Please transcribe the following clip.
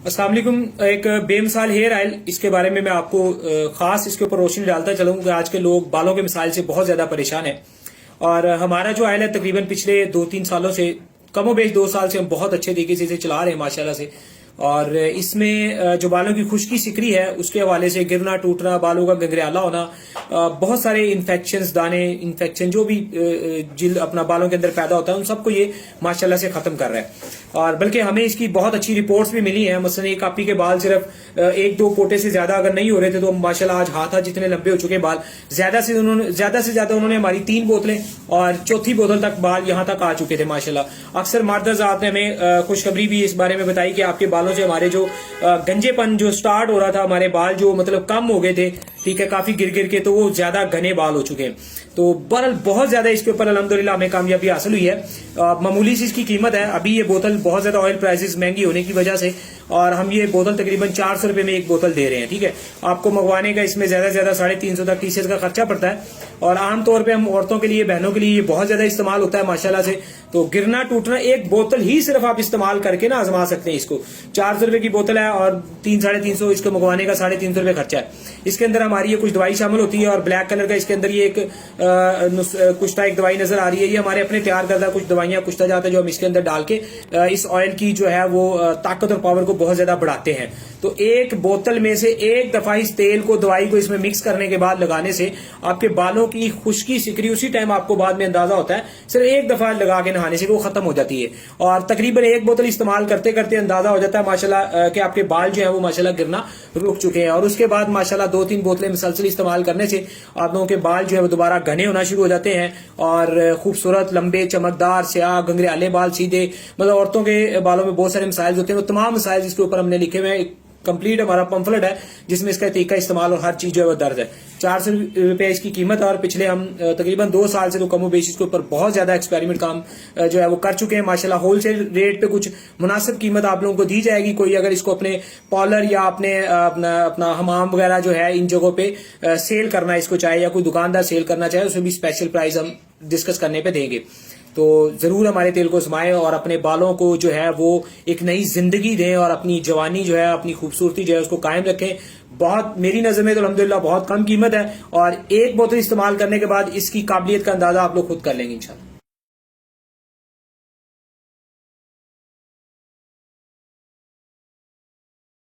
अस्सलाम वालेकुम। एक बेमिसाल हेयर ऑयल, इसके बारे में मैं आपको खास इसके ऊपर रोशनी डालता चलूँ कि आज के लोग बालों के मिसाइल से बहुत ज्यादा परेशान है। और हमारा जो ऑयल है तकरीबन पिछले 2-3 सालों से, कमोबेश 2 साल से हम बहुत अच्छे तरीके से इसे चला रहे हैं माशाल्लाह से। और इसमें जो बालों की खुश्की सिकरी है उसके हवाले से गिरना टूटना, बालों का गंगरेला होना, बहुत सारे इन्फेक्शंस, दाने इन्फेक्शन जो भी जिल अपना बालों के अंदर पैदा होता है उन सबको ये माशाल्लाह से खत्म कर रहा है। और बल्कि हमें इसकी बहुत अच्छी रिपोर्ट्स भी मिली हैं। मसलन एक आपी के बाल सिर्फ 1-2 पोटे से ज्यादा अगर नहीं हो रहे थे तो माशाल्लाह आज हाथ जितने लंबे हो चुके बाल, ज्यादा से ज्यादा उन्होंने हमारी 3 बोतलें और चौथी बोतल तक बाल यहां तक आ चुके थे माशाल्लाह। अक्सर मार्दजात ने हमें खुशखबरी भी इस बारे में बताई कि आपके बालों से हमारे जो गंजेपन जो स्टार्ट हो रहा था, हमारे बाल जो मतलब कम हो गए थे, ठीक है, काफी गिर गिर के, तो वो ज्यादा घने बाल हो चुके हैं। तो बहरहाल बहुत ज्यादा इसके ऊपर अल्हम्दुलिल्लाह हमें कामयाबी हासिल हुई है। मामूली सी इसकी कीमत है। अभी ये बोतल बहुत ज्यादा ऑयल प्राइसेस महंगी होने की वजह से, और हम ये बोतल तकरीबन 400 रुपए में एक बोतल दे रहे हैं, ठीक है। आपको मंगवाने का इसमें ज्यादा से ज्यादा 350 तक टीसीएस का खर्चा पड़ता है। और आमतौर पर हम औरतों के लिए, बहनों के लिए ये बहुत ज्यादा इस्तेमाल होता है माशाल्लाह से। तो गिरना टूटना एक बोतल ही सिर्फ आप इस्तेमाल करके ना आजमा सकते हैं इसको। 400 रुपए की बोतल है और 300-350 इसको मंगवाने का 350 रुपए खर्चा है। इसके अंदर हमारी ये कुछ दवाई शामिल होती है और ब्लैक कलर का इसके अंदर ये एक कुश्ता एक दवाई नजर आ रही है। ये हमारे अपने तैयार करदा कुछ दवाइयां, कुश्ता जाता है जो हम इसके अंदर डाल के इस ऑयल की जो है वो ताकत और पावर को बहुत ज्यादा बढ़ाते हैं। तो एक बोतल में से एक दफा इस तेल को, दवाई को इसमें मिक्स करने के बाद लगाने से आपके बालों की खुश्की सिकरी उसी टाइम आपको बाद में अंदाजा होता है, सिर्फ एक दफा लगा के नहाने से वो खत्म हो जाती है। और तकरीबन एक बोतल इस्तेमाल करते करते अंदाजा हो जाता है माशाल्लाह कि आपके बाल जो है वो माशाल्लाह गिरना रुक चुके हैं। और उसके बाद माशाल्लाह 2-3 बोतलें मुसलसल इस्तेमाल करने से आप लोगों के बाल जो है वो दोबारा घने होना शुरू हो जाते हैं और खूबसूरत, लंबे, चमकदार, स्याह, घंघरियाले बाल सीधे, मतलब औरतों के बालों में बहुत सारे मसाइल होते हैं। वो तमाम मसाइल इसके ऊपर हमने लिखे हुए हैं। कंप्लीट हमारा पंफलेट है जिसमें इसका तरीका इस्तेमाल और हर चीज जो है वो दर्ज है। 400 रुपए इसकी कीमत है। और पिछले हम तकरीबन 2 साल से तो कमो बेसिस के ऊपर बहुत ज्यादा एक्सपेरिमेंट काम जो है वो कर चुके हैं माशाल्लाह। होलसेल रेट पे कुछ मुनासिब कीमत आप लोगों को दी जाएगी। कोई अगर इसको अपने पार्लर या अपना हमाम वगैरह जो है इन जगहों पे सेल करना इसको चाहे, या कोई दुकानदार सेल करना चाहे, उसमें भी स्पेशल प्राइस हम डिस्कस करने पे देंगे। तो जरूर हमारे तेल को आजमाएं और अपने बालों को जो है वो एक नई जिंदगी दें और अपनी जवानी जो है, अपनी खूबसूरती जो है उसको कायम रखें। बहुत, मेरी नजर में तो अल्हम्दुलिल्लाह बहुत कम कीमत है और एक बोतल इस्तेमाल करने के बाद इसकी काबिलियत का अंदाजा आप लोग खुद कर लेंगे इंशाल्लाह।